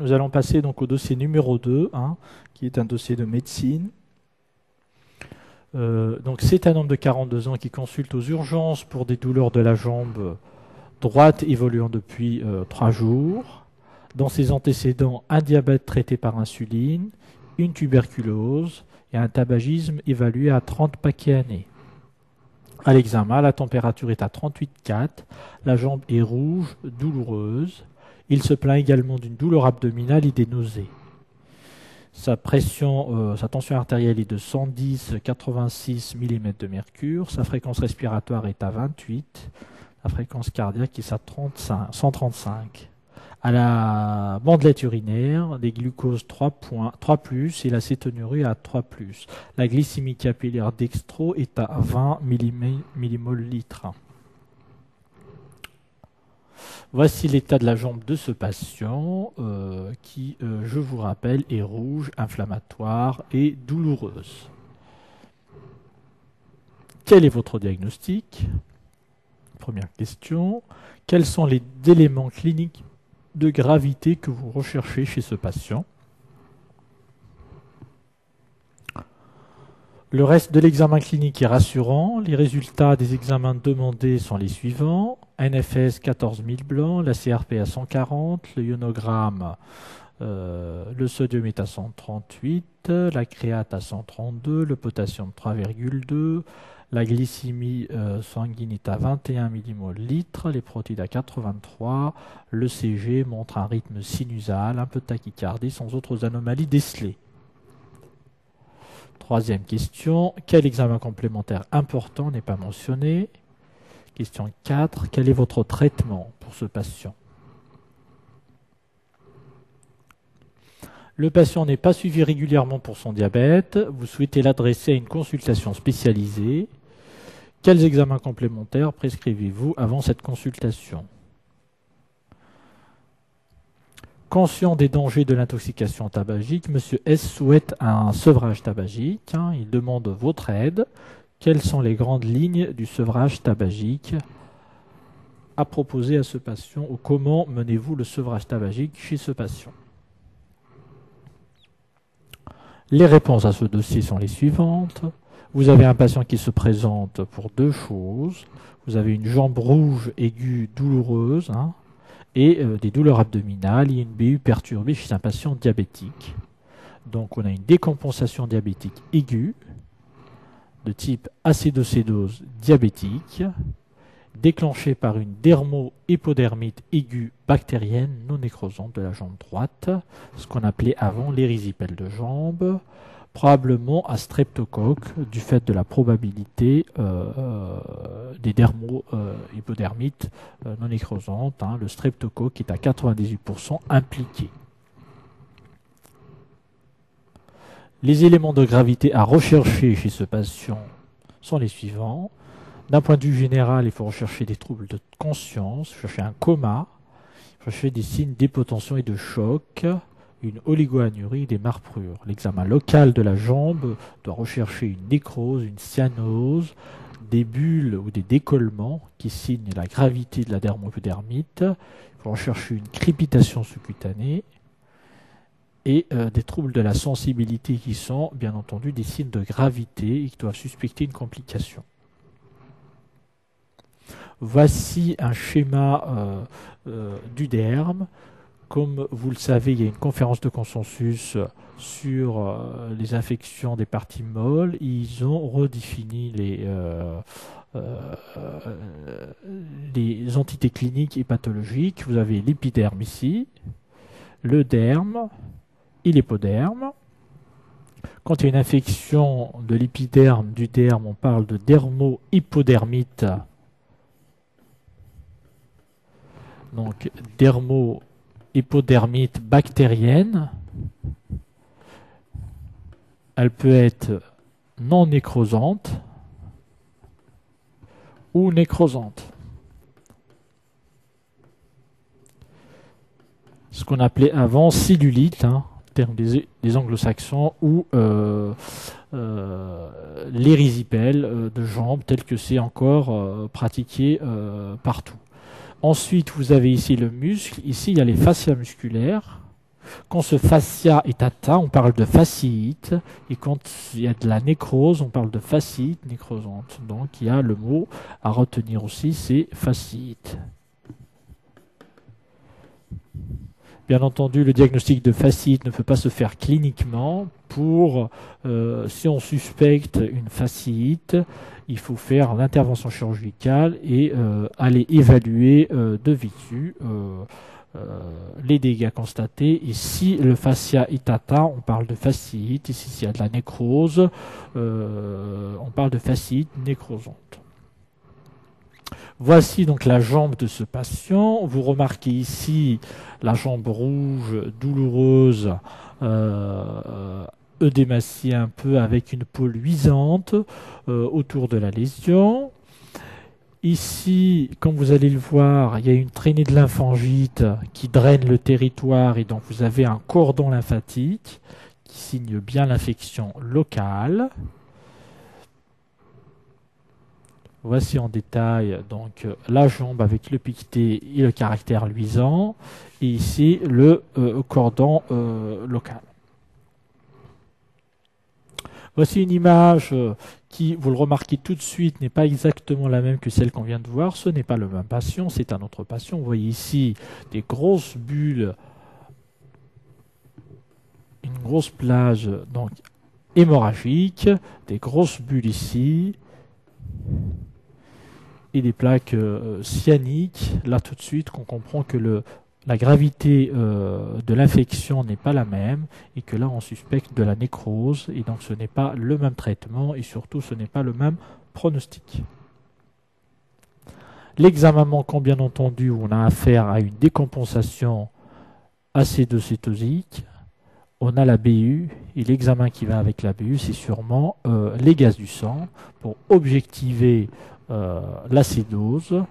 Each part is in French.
Nous allons passer donc au dossier numéro 2, hein, qui est un dossier de médecine. Donc c'est un homme de 42 ans qui consulte aux urgences pour des douleurs de la jambe droite évoluant depuis 3 jours. Dans ses antécédents, un diabète traité par insuline, une tuberculose et un tabagisme évalué à 30 paquets années. À l'examen, la température est à 38,4, la jambe est rouge, douloureuse. Il se plaint également d'une douleur abdominale et des nausées. Sa tension artérielle est de 110-86 mm de mercure. Sa fréquence respiratoire est à 28. La fréquence cardiaque est à 135. À la bandelette urinaire, des glucoses 3+, et la cétonurie à 3+. La glycémie capillaire dextro est à 20 mmol/litre. Voici l'état de la jambe de ce patient qui, je vous rappelle, est rouge, inflammatoire et douloureuse. Quel est votre diagnostic? Première question. Quels sont les éléments cliniques de gravité que vous recherchez chez ce patient? Le reste de l'examen clinique est rassurant. Les résultats des examens demandés sont les suivants. NFS 14 000 blancs, la CRP à 140, le ionogramme, le sodium est à 138, la créate à 132, le potassium 3,2, la glycémie sanguine est à 21 mmol/litre, les protéines à 83, le CG montre un rythme sinusal, un peu de tachycardie sans autres anomalies décelées. Troisième question, quel examen complémentaire important n'est pas mentionné? Question 4, quel est votre traitement pour ce patient? Le patient n'est pas suivi régulièrement pour son diabète, vous souhaitez l'adresser à une consultation spécialisée. Quels examens complémentaires prescrivez-vous avant cette consultation? Conscient des dangers de l'intoxication tabagique, M. S souhaite un sevrage tabagique. Il demande votre aide. Quelles sont les grandes lignes du sevrage tabagique à proposer à ce patient ou comment menez-vous le sevrage tabagique chez ce patient? Les réponses à ce dossier sont les suivantes. Vous avez un patient qui se présente pour deux choses. Vous avez une jambe rouge aiguë douloureuse, et des douleurs abdominales et une BU perturbée chez un patient diabétique. Donc on a une décompensation diabétique aiguë de type acédocédose diabétique déclenchée par une dermo-hypodermite aiguë bactérienne non nécrosante de la jambe droite, ce qu'on appelait avant l'érysipèle de jambe, probablement à streptocoque du fait de la probabilité des dermo-hypodermites non nécrosantes. Le streptocoque est à 98% impliqué. Les éléments de gravité à rechercher chez ce patient sont les suivants. D'un point de vue général, il faut rechercher des troubles de conscience, chercher un coma, chercher des signes d'hypotension et de choc, une oligoanurie, des marbrures. L'examen local de la jambe doit rechercher une nécrose, une cyanose, des bulles ou des décollements qui signent la gravité de la dermohypodermite. Il faut rechercher une crépitation sous-cutanée et des troubles de la sensibilité qui sont bien entendu des signes de gravité et qui doivent suspecter une complication. Voici un schéma du derme. Comme vous le savez, il y a une conférence de consensus sur les infections des parties molles. Ils ont redéfini les entités cliniques et pathologiques. Vous avez l'épiderme ici, le derme et l'hypoderme. Quand il y a une infection de l'épiderme, du derme, on parle de dermo-hypodermite. Donc, dermo-hypodermite bactérienne. Elle peut être non nécrosante ou nécrosante. Ce qu'on appelait avant cellulite, en termes des anglo-saxons, ou l'érysipèle de jambe, tel que c'est encore pratiqué partout. Ensuite, vous avez ici le muscle. Ici, il y a les fascias musculaires. Quand ce fascia est atteint, on parle de fasciite. Et quand il y a de la nécrose, on parle de fasciite nécrosante. Donc il y a le mot à retenir aussi, c'est fasciite. Bien entendu, le diagnostic de fasciite ne peut pas se faire cliniquement. Si on suspecte une fasciite, il faut faire l'intervention chirurgicale et aller évaluer de visu les dégâts constatés. Et si le fascia est atteint, on parle de fasciite. Et s'il y a de la nécrose, on parle de fasciite nécrosante. Voici donc la jambe de ce patient. Vous remarquez ici la jambe rouge, douloureuse, œdémaciée un peu avec une peau luisante autour de la lésion. Ici, comme vous allez le voir, il y a une traînée de lymphangite qui draine le territoire et donc vous avez un cordon lymphatique qui signe bien l'infection locale. Voici en détail donc la jambe avec le piqueté et le caractère luisant, et ici le cordon local. Voici une image qui, vous le remarquez tout de suite, n'est pas exactement la même que celle qu'on vient de voir. Ce n'est pas le même patient, c'est un autre patient. Vous voyez ici des grosses bulles, une grosse plage donc hémorragique, des grosses bulles ici, et des plaques cyaniques. Là tout de suite qu'on comprend que la gravité de l'infection n'est pas la même et que là on suspecte de la nécrose et donc ce n'est pas le même traitement et surtout ce n'est pas le même pronostic. L'examen manquant, bien entendu, où on a affaire à une décompensation acétocétosique, on a la BU et l'examen qui va avec la BU, c'est sûrement les gaz du sang pour objectiver l'acédose,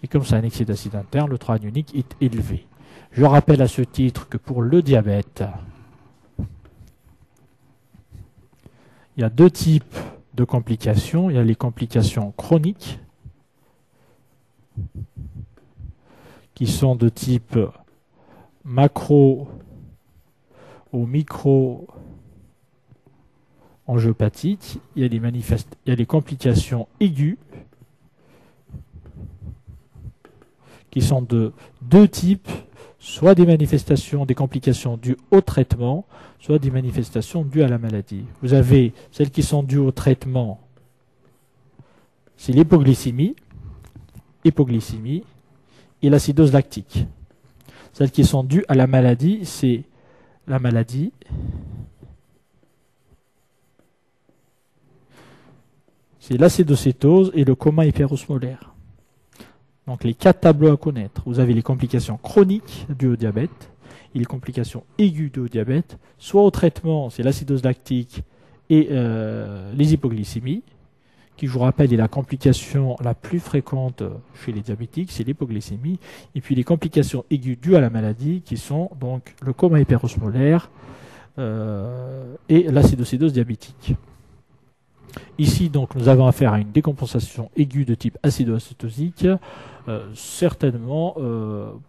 et comme c'est un excès d'acide interne, le taux anionique est élevé. Je rappelle à ce titre que pour le diabète, il y a deux types de complications. Il y a les complications chroniques, qui sont de type macro ou micro angiopathique. Il y a des complications aiguës qui sont de deux types, soit des manifestations, des complications dues au traitement, soit des manifestations dues à la maladie. Vous avez celles qui sont dues au traitement, c'est l'hypoglycémie et l'acidose lactique. Celles qui sont dues à la maladie, c'est la maladie, c'est l'acétocétose et le coma hyperosmolaire. Donc les quatre tableaux à connaître. Vous avez les complications chroniques dues au diabète et les complications aiguës dues au diabète. Soit au traitement, c'est l'acidose lactique et les hypoglycémies, qui, je vous rappelle, est la complication la plus fréquente chez les diabétiques, c'est l'hypoglycémie. Et puis les complications aiguës dues à la maladie, qui sont donc le coma hyperosmolaire et l'acidocétose diabétique. Ici, donc, nous avons affaire à une décompensation aiguë de type acido-acétosique, certainement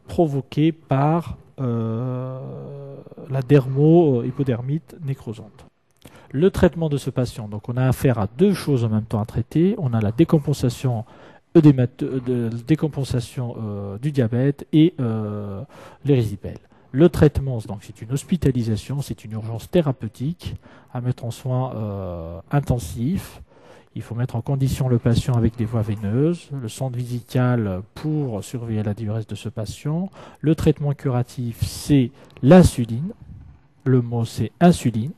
provoquée par la dermo-hypodermite nécrosante. Le traitement de ce patient, donc on a affaire à deux choses en même temps à traiter. On a la décompensation du diabète et l'érysipèle. Le traitement, donc, c'est une hospitalisation, c'est une urgence thérapeutique à mettre en soins intensifs. Il faut mettre en condition le patient avec des voies veineuses, le sonde vésicale pour surveiller la diurèse de ce patient. Le traitement curatif, c'est l'insuline. Le mot, c'est insuline.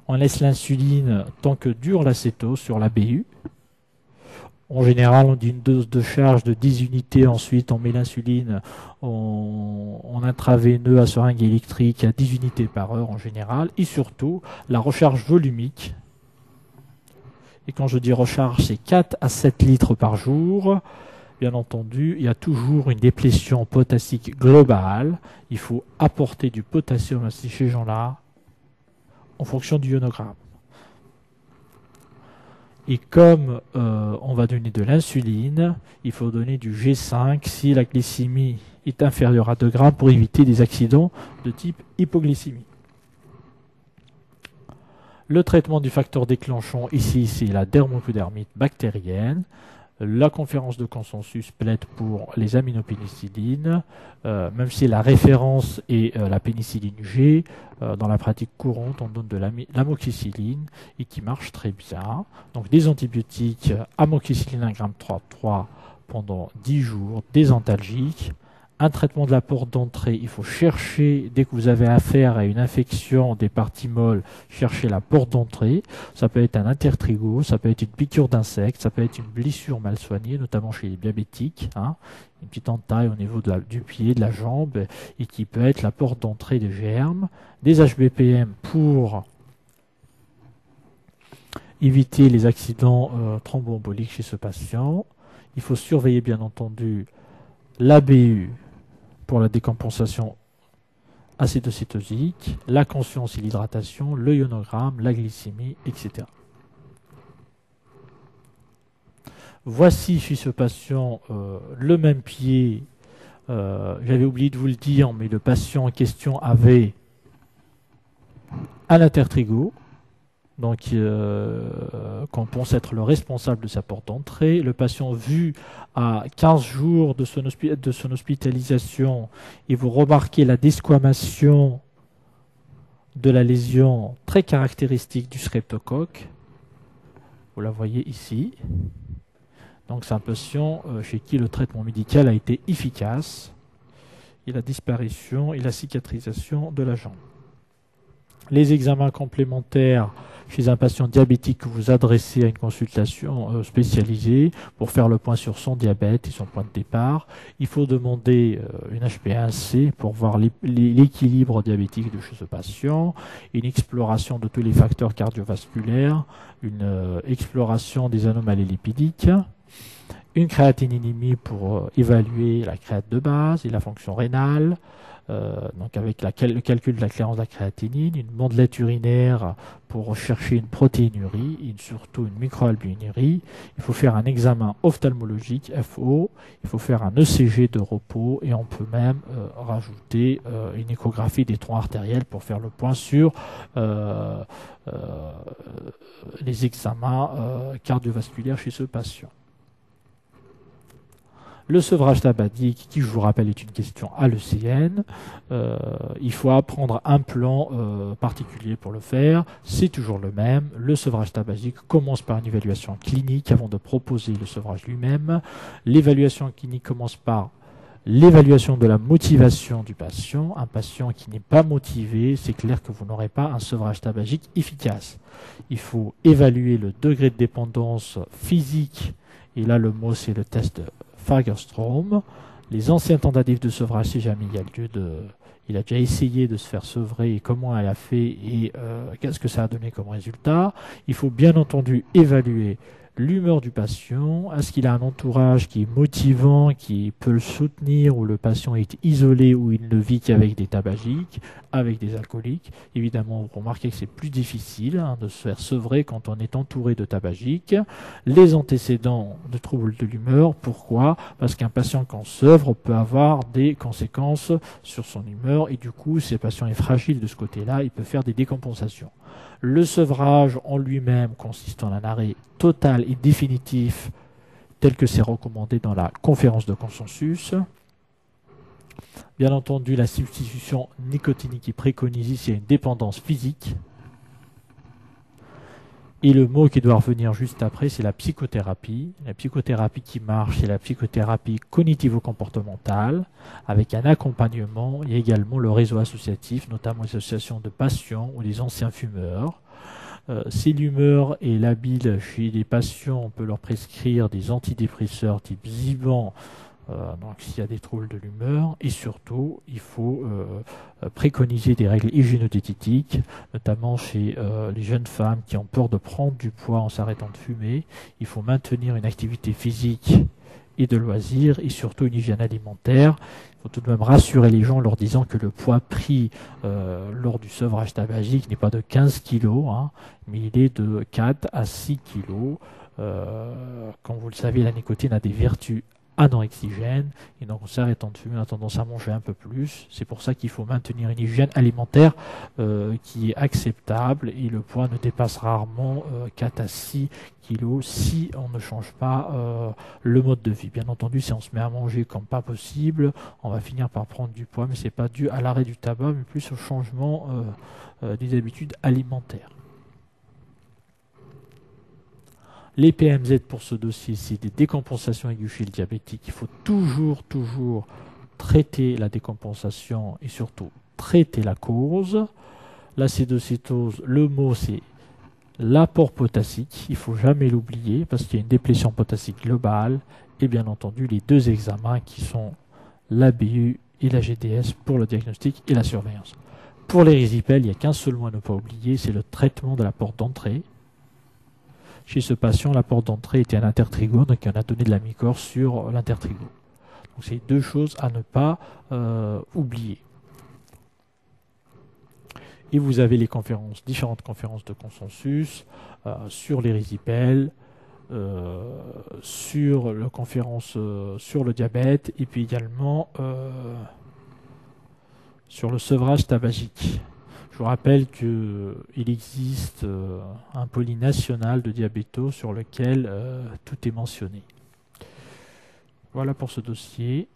On laisse l'insuline tant que dure l'acétose sur la BU. En général, on dit une dose de charge de 10 unités. Ensuite, on met l'insuline en intraveineux à seringue électrique à 10 unités par heure en général. Et surtout, la recharge volumique. Et quand je dis recharge, c'est 4 à 7 litres par jour. Bien entendu, il y a toujours une déplétion potassique globale. Il faut apporter du potassium à ces gens-là en fonction du ionogramme. Et comme on va donner de l'insuline, il faut donner du G5 si la glycémie est inférieur à 2 grammes pour éviter des accidents de type hypoglycémie. Le traitement du facteur déclenchant, ici, c'est la dermopodermite bactérienne. La conférence de consensus plaide pour les aminopénicillines, même si la référence est la pénicilline G. Dans la pratique courante, on donne de l'amoxicilline et qui marche très bien. Donc des antibiotiques, amoxicilline 1 g 3 pendant 10 jours, des antalgiques. Un traitement de la porte d'entrée, il faut chercher, dès que vous avez affaire à une infection des parties molles, chercher la porte d'entrée. Ça peut être un intertrigo, ça peut être une piqûre d'insecte, ça peut être une blessure mal soignée, notamment chez les diabétiques, une petite entaille au niveau du pied, de la jambe, et qui peut être la porte d'entrée des germes. Des HBPM pour éviter les accidents thromboemboliques chez ce patient. Il faut surveiller bien entendu l'ABU pour la décompensation acétocétosique, la conscience et l'hydratation, le ionogramme, la glycémie, etc. Voici chez ce patient le même pied. J'avais oublié de vous le dire, mais le patient en question avait un intertrigo, donc qu'on pense être le responsable de sa porte d'entrée. Le patient vu à 15 jours de son hospitalisation, et vous remarquez la desquamation de la lésion très caractéristique du streptocoque. Vous la voyez ici. Donc c'est un patient chez qui le traitement médical a été efficace, et la disparition et la cicatrisation de la jambe. Les examens complémentaires chez un patient diabétique que vous adressez à une consultation spécialisée pour faire le point sur son diabète et son point de départ. Il faut demander une HbA1c pour voir l'équilibre diabétique de chez ce patient, une exploration de tous les facteurs cardiovasculaires, une exploration des anomalies lipidiques, une créatininémie pour évaluer la créate de base et la fonction rénale, donc avec le calcul de la clairance de la créatinine, une bandelette urinaire pour rechercher une protéinurie et surtout une microalbuminurie. Il faut faire un examen ophtalmologique, FO, il faut faire un ECG de repos, et on peut même rajouter une échographie des troncs artériels pour faire le point sur les examens cardiovasculaires chez ce patient. Le sevrage tabagique, qui je vous rappelle est une question à l'ECN, il faut apprendre un plan particulier pour le faire, c'est toujours le même. Le sevrage tabagique commence par une évaluation clinique avant de proposer le sevrage lui-même. L'évaluation clinique commence par l'évaluation de la motivation du patient. Un patient qui n'est pas motivé, c'est clair que vous n'aurez pas un sevrage tabagique efficace. Il faut évaluer le degré de dépendance physique, et là le mot c'est le test Fagerstrom. Les anciennes tentatives de sevrage, si jamais il a déjà essayé de se faire sevrer, et comment elle a fait, et qu'est-ce que ça a donné comme résultat. Il faut bien entendu évaluer l'humeur du patient. Est-ce qu'il a un entourage qui est motivant, qui peut le soutenir, ou le patient est isolé, ou il ne vit qu'avec des tabagiques, avec des alcooliques. Évidemment, vous remarquez que c'est plus difficile de se faire sevrer quand on est entouré de tabagiques. Les antécédents de troubles de l'humeur, pourquoi? Parce qu'un patient qu'on sevre peut avoir des conséquences sur son humeur, et du coup, si le patient est fragile de ce côté-là, il peut faire des décompensations. Le sevrage en lui-même consiste en un arrêt total et définitif, tel que c'est recommandé dans la conférence de consensus. Bien entendu, la substitution nicotinique est préconisée s'il y a une dépendance physique. Et le mot qui doit revenir juste après, c'est la psychothérapie. La psychothérapie qui marche, c'est la psychothérapie cognitivo-comportementale, avec un accompagnement. Il y a également le réseau associatif, notamment les associations de patients ou des anciens fumeurs. Si l'humeur est labile chez les patients, on peut leur prescrire des antidépresseurs type Zyban, donc s'il y a des troubles de l'humeur, et surtout il faut préconiser des règles hygiéno-diététiques, notamment chez les jeunes femmes qui ont peur de prendre du poids en s'arrêtant de fumer. Il faut maintenir une activité physique et de loisirs, et surtout une hygiène alimentaire. Il faut tout de même rassurer les gens en leur disant que le poids pris lors du sevrage tabagique n'est pas de 15 kg, mais il est de 4 à 6 kg. Comme vous le savez, la nicotine a des vertus anorexigène, et nos cancers étant de fumée, on a tendance à manger un peu plus. C'est pour ça qu'il faut maintenir une hygiène alimentaire qui est acceptable, et le poids ne dépasse rarement 4 à 6 kilos si on ne change pas le mode de vie. Bien entendu, si on se met à manger comme pas possible, on va finir par prendre du poids, mais c'est pas dû à l'arrêt du tabac, mais plus au changement des habitudes alimentaires. Les PMZ pour ce dossier, c'est des décompensations aiguës chez le diabétique. Il faut toujours traiter la décompensation et surtout traiter la cause. L'acétocétose, le mot c'est l'apport potassique. Il ne faut jamais l'oublier parce qu'il y a une déplétion potassique globale et bien entendu les deux examens qui sont l'ABU et la GDS pour le diagnostic et la surveillance. Pour les résipelles, il n'y a qu'un seul mot à ne pas oublier, c'est le traitement de la porte d'entrée. Chez ce patient, la porte d'entrée était un intertrigone, donc on a donné de la Micor sur l'intertrigone. Donc c'est deux choses à ne pas oublier. Et vous avez les conférences, différentes conférences de consensus sur les résipelles, sur la conférence sur le diabète, et puis également sur le sevrage tabagique. Je vous rappelle qu'il existe un pôle national de diabétos sur lequel tout est mentionné. Voilà pour ce dossier.